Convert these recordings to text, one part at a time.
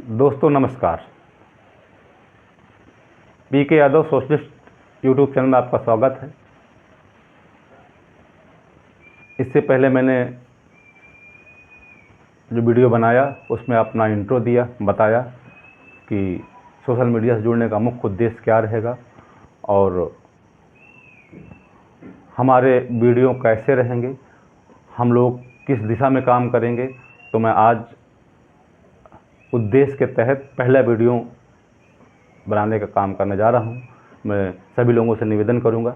दोस्तों नमस्कार। पीके Yadav socialist YouTube channel में आपका स्वागत है। इससे पहले मैंने जो वीडियो बनाया उसमें अपना इंट्रो दिया, बताया कि सोशल मीडिया से जुड़ने का मुख्य उद्देश्य क्या रहेगा और हमारे वीडियो कैसे रहेंगे, हम लोग किस दिशा में काम करेंगे। तो मैं आज उद्देश्य के तहत पहला वीडियो बनाने का काम करने जा रहा हूं। मैं सभी लोगों से निवेदन करूंगा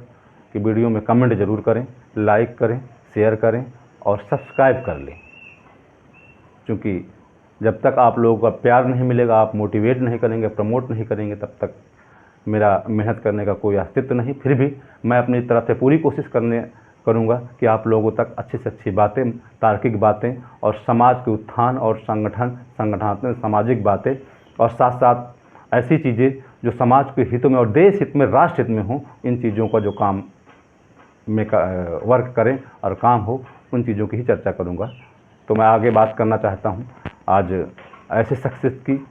कि वीडियो में कमेंट ज़रूर करें, लाइक करें, शेयर करें और सब्सक्राइब कर लें, क्योंकि जब तक आप लोगों का प्यार नहीं मिलेगा, आप मोटिवेट नहीं करेंगे, प्रमोट नहीं करेंगे, तब तक मेरा मेहनत करने का कोई अस्तित्व नहीं। फिर भी मैं अपनी तरफ से पूरी कोशिश करूंगा कि आप लोगों तक अच्छी से अच्छी बातें, तार्किक बातें और समाज के उत्थान और संगठनात्मक सामाजिक बातें और साथ साथ ऐसी चीज़ें जो समाज के हितों में और देश हित में, राष्ट्र हित में हों, इन चीज़ों का जो काम में वर्क करें और काम हो, उन चीज़ों की ही चर्चा करूंगा। तो मैं आगे बात करना चाहता हूं आज ऐसे शख्सियत की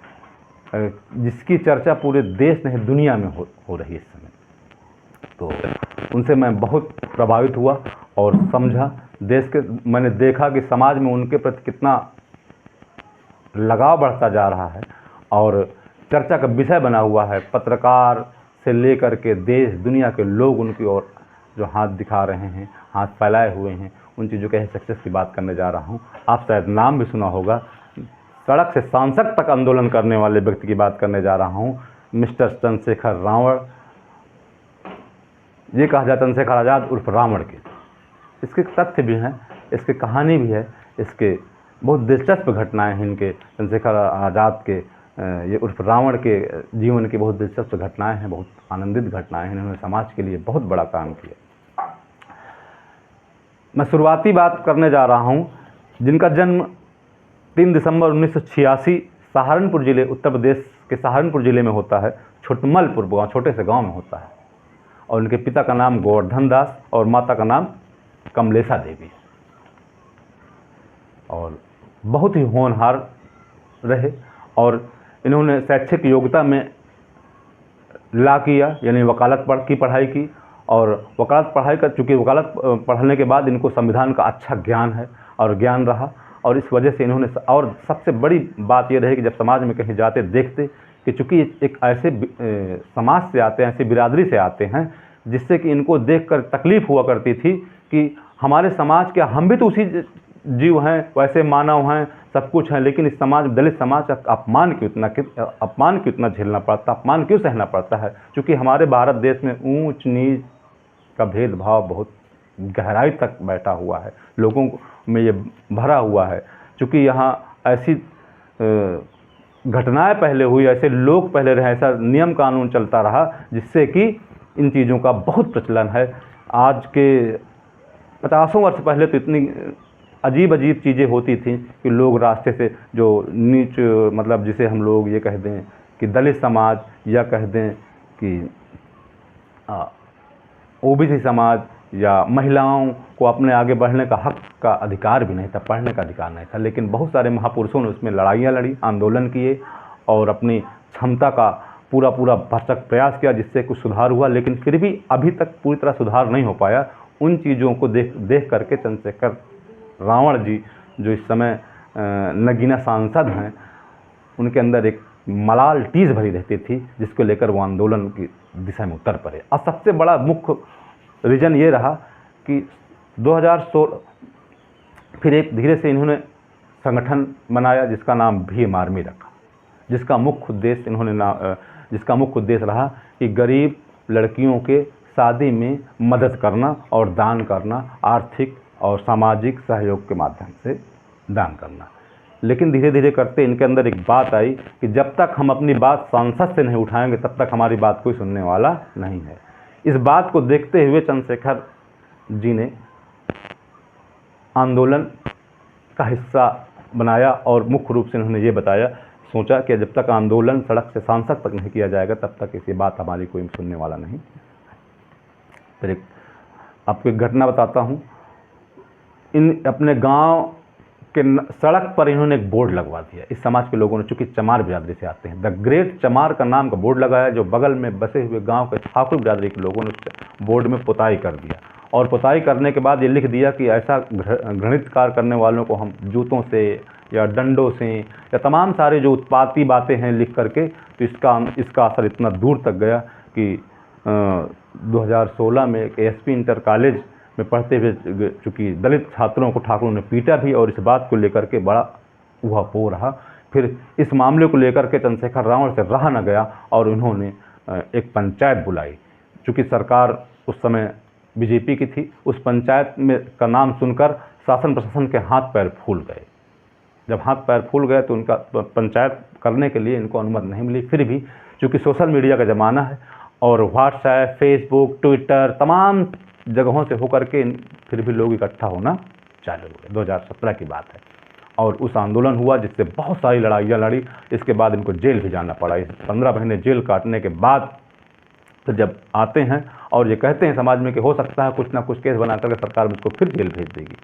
जिसकी चर्चा पूरे देश नहीं दुनिया में हो रही है इस समय। तो उनसे मैं बहुत प्रभावित हुआ और समझा, मैंने देखा कि समाज में उनके प्रति कितना लगाव बढ़ता जा रहा है और चर्चा का विषय बना हुआ है। पत्रकार से लेकर के देश दुनिया के लोग उनकी ओर जो हाथ दिखा रहे हैं, हाथ फैलाए हुए हैं, उन चीज़ों के सक्सेस की बात करने जा रहा हूं। आप शायद नाम भी सुना होगा, सड़क से सांसद तक आंदोलन करने वाले व्यक्ति की बात करने जा रहा हूं, मिस्टर चंद्रशेखर रावण। ये कहा जाता है चंद्रशेखर आज़ाद उर्फ रावण के। इसके तथ्य भी हैं, इसकी कहानी भी है, इसके बहुत दिलचस्प घटनाएं हैं। इनके चंद्रशेखर आज़ाद के ये उर्फ रावण के जीवन की बहुत दिलचस्प घटनाएं हैं, बहुत आनंदित घटनाएं हैं। इन्होंने समाज के लिए बहुत बड़ा काम किया। मैं शुरुआती बात करने जा रहा हूं जिनका जन्म 3 दिसंबर 1986 सहारनपुर जिले, उत्तर प्रदेश के सहारनपुर जिले में होता है। छुटमलपुर छोटे से गांव में होता है और उनके पिता का नाम गोवर्धन दास और माता का नाम कमलेशा देवी। और बहुत ही होनहार रहे और इन्होंने शैक्षिक योग्यता में ला किया, यानी वकालत की पढ़ाई की। और वकालत पढ़ाई कर चूँकि वकालत पढ़ने के बाद इनको संविधान का अच्छा ज्ञान है और ज्ञान रहा, और इस वजह से इन्होंने, और सबसे बड़ी बात ये रही कि जब समाज में कहीं जाते देखते कि चूँकि एक ऐसे समाज से आते हैं, ऐसी बिरादरी से आते हैं जिससे कि इनको देखकर तकलीफ़ हुआ करती थी कि हमारे समाज के, हम भी तो उसी जीव हैं, वैसे मानव हैं, सब कुछ हैं, लेकिन इस समाज, दलित समाज का अपमान क्यों इतना झेलना पड़ता, अपमान क्यों सहना पड़ता है। क्योंकि हमारे भारत देश में ऊंच नीच का भेदभाव बहुत गहराई तक बैठा हुआ है, लोगों में ये भरा हुआ है। क्योंकि यहाँ ऐसी घटनाएं पहले हुई, ऐसे लोग पहले रहे, ऐसा नियम कानून चलता रहा जिससे कि इन चीज़ों का बहुत प्रचलन है। आज के 50 वर्ष पहले तो इतनी अजीब चीज़ें होती थी कि लोग रास्ते से, जो नीच, मतलब जिसे हम लोग ये कह दें कि दलित समाज, या कह दें कि ओबीसी समाज, या महिलाओं को अपने आगे बढ़ने का हक का अधिकार भी नहीं था, पढ़ने का अधिकार नहीं था। लेकिन बहुत सारे महापुरुषों ने उसमें लड़ाइयाँ लड़ी, आंदोलन किए और अपनी क्षमता का पूरा भरसक प्रयास किया, जिससे कुछ सुधार हुआ। लेकिन फिर भी अभी तक पूरी तरह सुधार नहीं हो पाया। उन चीज़ों को देख करके चंद्रशेखर रावण जी, जो इस समय नगीना सांसद हैं, उनके अंदर एक मलाल टीस भरी रहती थी, जिसको लेकर वो आंदोलन की दिशा में उतर पड़े। और सबसे बड़ा मुख्य रीज़न ये रहा कि 2016 फिर एक धीरे से इन्होंने संगठन बनाया जिसका नाम भीम आर्मी रखा, जिसका मुख्य उद्देश्य रहा कि गरीब लड़कियों के शादी में मदद करना और दान करना, आर्थिक और सामाजिक सहयोग के माध्यम से दान करना। लेकिन धीरे धीरे करते इनके अंदर एक बात आई कि जब तक हम अपनी बात सांसद से नहीं उठाएंगे, तब तक हमारी बात कोई सुनने वाला नहीं है। इस बात को देखते हुए चंद्रशेखर जी ने आंदोलन का हिस्सा बनाया और मुख्य रूप से उन्होंने ये सोचा कि जब तक आंदोलन सड़क से सांसद तक नहीं किया जाएगा, तब तक इसी बात हमारी कोई सुनने वाला नहीं। फिर आपको एक घटना बताता हूँ। इन अपने गांव कि सड़क पर इन्होंने एक बोर्ड लगवा दिया। इस समाज के लोगों ने, चूंकि चमार बिरादरी से आते हैं, द ग्रेट चमार का नाम का बोर्ड लगाया, जो बगल में बसे हुए गांव के ठाकुर बिरादरी के लोगों ने उस बोर्ड में पुताई कर दिया। और पुताई करने के बाद ये लिख दिया कि ऐसा घृणित कार्य करने वालों को हम जूतों से या डंडों से या तमाम सारे जो उत्पाती बातें हैं लिख करके, तो इसका असर इतना दूर तक गया कि 2016 में एक एसपी इंटर कॉलेज में पढ़ते हुए चूँकि दलित छात्रों को ठाकुरों ने पीटा भी, और इस बात को लेकर के बड़ा ऊहापोह रहा। फिर इस मामले को लेकर के चंद्रशेखर रावण से रहा न गया और उन्होंने एक पंचायत बुलाई। चूँकि सरकार उस समय बीजेपी की थी, उस पंचायत में का नाम सुनकर शासन प्रशासन के हाथ पैर फूल गए। जब हाथ पैर फूल गए तो उनका पंचायत करने के लिए इनको अनुमति नहीं मिली। फिर भी चूँकि सोशल मीडिया का ज़माना है और व्हाट्सएप, फेसबुक, ट्विटर, तमाम जगहों से होकर के फिर भी लोग इकट्ठा होना चालू हुए। 2017 की बात है और उस आंदोलन हुआ जिससे बहुत सारी लड़ाइयाँ लड़ी। इसके बाद इनको जेल भी जाना पड़ा। इस 15 महीने जेल काटने के बाद तो जब आते हैं और ये कहते हैं समाज में कि हो सकता है कुछ ना कुछ केस बना करके सरकार मुझको फिर जेल भेज देगी,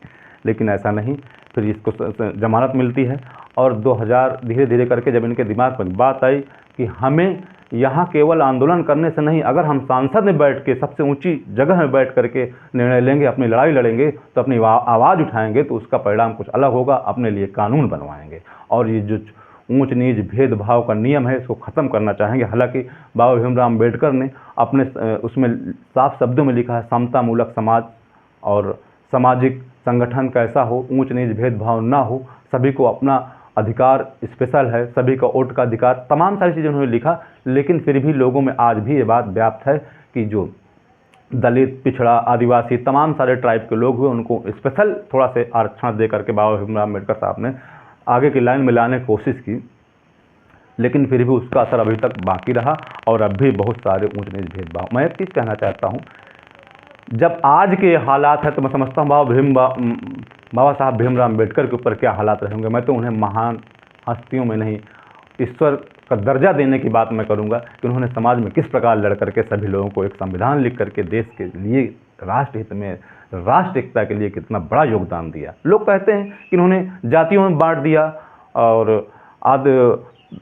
लेकिन ऐसा नहीं। फिर इसको जमानत मिलती है और 2000 धीरे धीरे करके जब इनके दिमाग में बात आई कि हमें यहाँ केवल आंदोलन करने से नहीं, अगर हम संसद में बैठ के सबसे ऊंची जगह में बैठ करके निर्णय लेंगे, अपनी लड़ाई लड़ेंगे, तो अपनी आवाज़ उठाएंगे, तो उसका परिणाम कुछ अलग होगा। अपने लिए कानून बनवाएंगे और ये जो ऊंच नीच भेदभाव का नियम है इसको ख़त्म करना चाहेंगे। हालांकि बाबा भीमराव अम्बेडकर ने अपने उसमें साफ शब्दों में लिखा है, समतामूलक समाज और सामाजिक संगठन कैसा हो, ऊंच नीच भेदभाव ना हो, सभी को अपना अधिकार स्पेशल है, सभी का वोट का अधिकार, तमाम सारी चीज़ें उन्होंने लिखा। लेकिन फिर भी लोगों में आज भी ये बात व्याप्त है कि जो दलित, पिछड़ा, आदिवासी, तमाम सारे ट्राइब के लोग हुए उनको स्पेशल थोड़ा से आरक्षण दे करके बाबा भीमराव अम्बेडकर साहब ने आगे की लाइन में लाने की कोशिश की, लेकिन फिर भी उसका असर अभी तक बाकी रहा और अब भी बहुत सारे ऊंच नीच भेदभाव। मैं एक चीज़ कहना चाहता हूँ, जब आज के हालात है तो मैं समझता हूँ बाबा साहब भीमराव अम्बेडकर के ऊपर क्या हालात रहेंगे। मैं तो उन्हें महान हस्तियों में नहीं, ईश्वर का दर्जा देने की बात मैं करूँगा कि उन्होंने समाज में किस प्रकार लड़ करके सभी लोगों को एक संविधान लिख करके देश के लिए, राष्ट्र हित में, राष्ट्र एकता के लिए कितना बड़ा योगदान दिया। लोग कहते हैं कि उन्होंने जातियों में बांट दिया और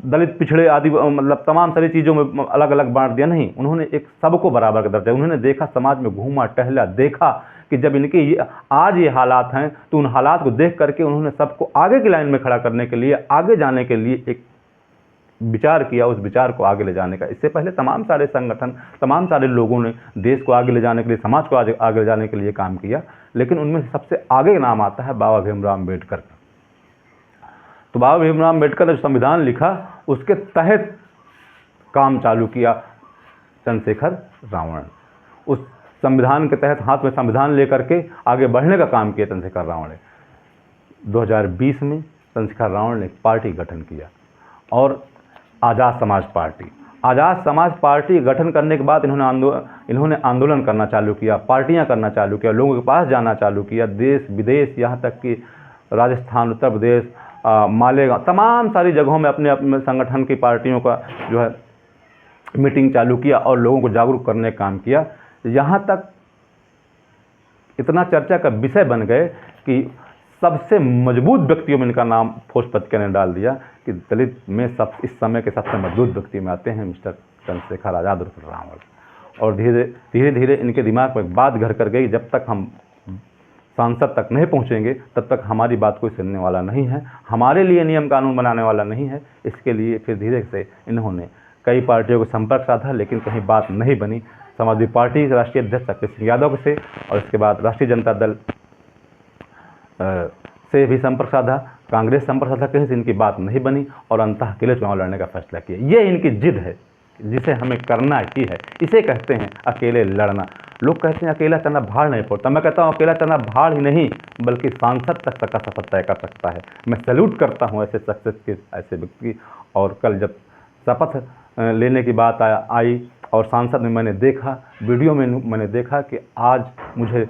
दलित, पिछड़े आदि मतलब तमाम सारी चीज़ों में अलग अलग बांट दिया। नहीं, उन्होंने एक सबको बराबर का दर्जा। उन्होंने देखा, समाज में घूमा टहला, देखा कि जब इनके आज ये हालात हैं तो उन हालात को देख करके उन्होंने सबको आगे की लाइन में खड़ा करने के लिए, आगे जाने के लिए एक विचार किया, उस विचार को आगे ले जाने का। इससे पहले तमाम सारे संगठन, तमाम सारे लोगों ने देश को आगे ले जाने के लिए, समाज को आगे ले जाने के लिए काम किया, लेकिन उनमें सबसे आगे नाम आता है बाबा भीमराव अम्बेडकर का। तो बाबा भीमराव अम्बेडकर ने संविधान लिखा, उसके तहत काम चालू किया चंद्रशेखर रावण। उस संविधान के तहत हाथ में संविधान लेकर के आगे बढ़ने का काम किया चंद्रशेखर रावण ने। 2020 में चंद्रशेखर रावण ने एक पार्टी गठन किया और आज़ाद समाज पार्टी। आज़ाद समाज पार्टी गठन करने के बाद इन्होंने आंदोलन करना चालू किया, पार्टियां करना चालू किया, लोगों के पास जाना चालू किया, देश विदेश, यहाँ तक कि राजस्थान, उत्तर प्रदेश, मालेगांव, तमाम सारी जगहों में अपने संगठन की पार्टियों का जो है मीटिंग चालू किया और लोगों को जागरूक करने का काम किया। यहाँ तक इतना चर्चा का विषय बन गए कि सबसे मजबूत व्यक्तियों में इनका नाम ठोस पत्रिका ने डाल दिया कि दलित में इस समय के सबसे मजबूत व्यक्ति में आते हैं मिस्टर चंद्रशेखर आज़ाद उर्फ रावण। और धीरे धीरे इनके दिमाग में बात घर कर गई, जब तक हम सांसद तक नहीं पहुंचेंगे तब तक हमारी बात कोई सुनने वाला नहीं है, हमारे लिए नियम कानून बनाने वाला नहीं है। इसके लिए फिर धीरे से इन्होंने कई पार्टियों को संपर्क साधा, लेकिन कहीं बात नहीं बनी। समाजवादी पार्टी के राष्ट्रीय अध्यक्ष अखिलेश सिंह यादव से और इसके बाद राष्ट्रीय जनता दल से भी संपर्क साधा, कांग्रेस संपर्क साधा, कहीं से इनकी बात नहीं बनी और अंततः अकेले चुनाव लड़ने का फैसला किया। ये इनकी जिद है जिसे हमें करना ही है, इसे कहते हैं अकेले लड़ना। लोग कहते हैं अकेला चना भाड़ नहीं फोड़ता, मैं कहता हूँ अकेला चना भाड़ ही नहीं बल्कि सांसद तक का सफर तय कर सकता है। मैं सैल्यूट करता हूँ ऐसे सक्सेस के, ऐसे व्यक्ति। और कल जब शपथ लेने की बात आई और सांसद में मैंने देखा, वीडियो में मैंने देखा कि आज मुझे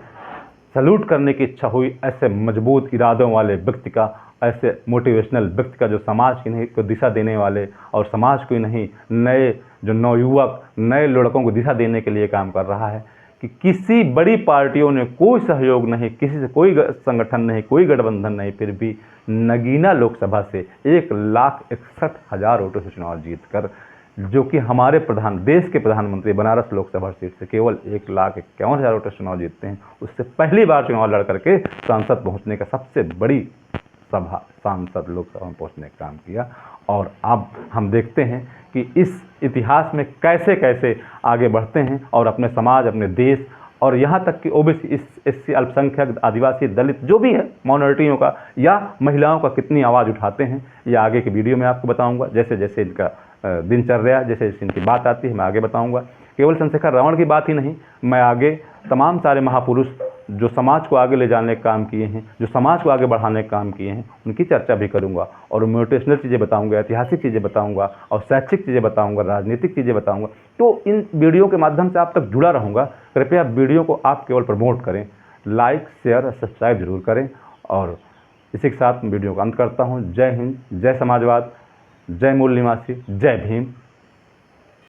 सैल्यूट करने की इच्छा हुई ऐसे मजबूत इरादों वाले व्यक्ति का, ऐसे मोटिवेशनल व्यक्ति का जो समाज की नहीं को दिशा देने वाले और समाज को ही नहीं, नए जो नवयुवक, नए लड़कों को दिशा देने के लिए काम कर रहा है कि किसी बड़ी पार्टियों ने कोई सहयोग नहीं, किसी से कोई संगठन नहीं, कोई गठबंधन नहीं, फिर भी नगीना लोकसभा से 1,61,000 वोटों से चुनाव जीतकर, जो कि हमारे देश के प्रधानमंत्री बनारस लोकसभा सीट से केवल 1,51,000 वोटों से चुनाव जीतते हैं, उससे पहली बार चुनाव लड़ करके सांसद पहुंचने का सबसे बड़ी सांसद लोकसभा में पहुंचने का काम किया। और अब हम देखते हैं कि इस इतिहास में कैसे कैसे आगे बढ़ते हैं और अपने समाज, अपने देश और यहाँ तक कि ओबीसी, एससी, अल्पसंख्यक, आदिवासी, दलित जो भी है, माइनॉरिटियों का या महिलाओं का कितनी आवाज़ उठाते हैं, ये आगे की वीडियो में आपको बताऊंगा। जैसे जैसे इनका दिनचर्या, जैसे जैसे इनकी बात आती है, मैं आगे बताऊंगा। केवल चंद्रशेखर रावण की बात ही नहीं, मैं आगे तमाम सारे महापुरुष जो समाज को आगे ले जाने का काम किए हैं, जो समाज को आगे बढ़ाने का काम किए हैं, उनकी चर्चा भी करूंगा और मोटिवेशनल चीज़ें बताऊंगा, ऐतिहासिक चीज़ें बताऊंगा और शैक्षिक चीज़ें बताऊंगा, राजनीतिक चीज़ें बताऊंगा। तो इन वीडियो के माध्यम से आप तक जुड़ा रहूँगा। कृपया वीडियो को आप केवल प्रमोट करें, लाइक, शेयर और सब्सक्राइब जरूर करें। और इसी के साथ वीडियो का अंत करता हूँ। जय हिंद, जय समाजवाद, जय मूल निवासी, जय भीम।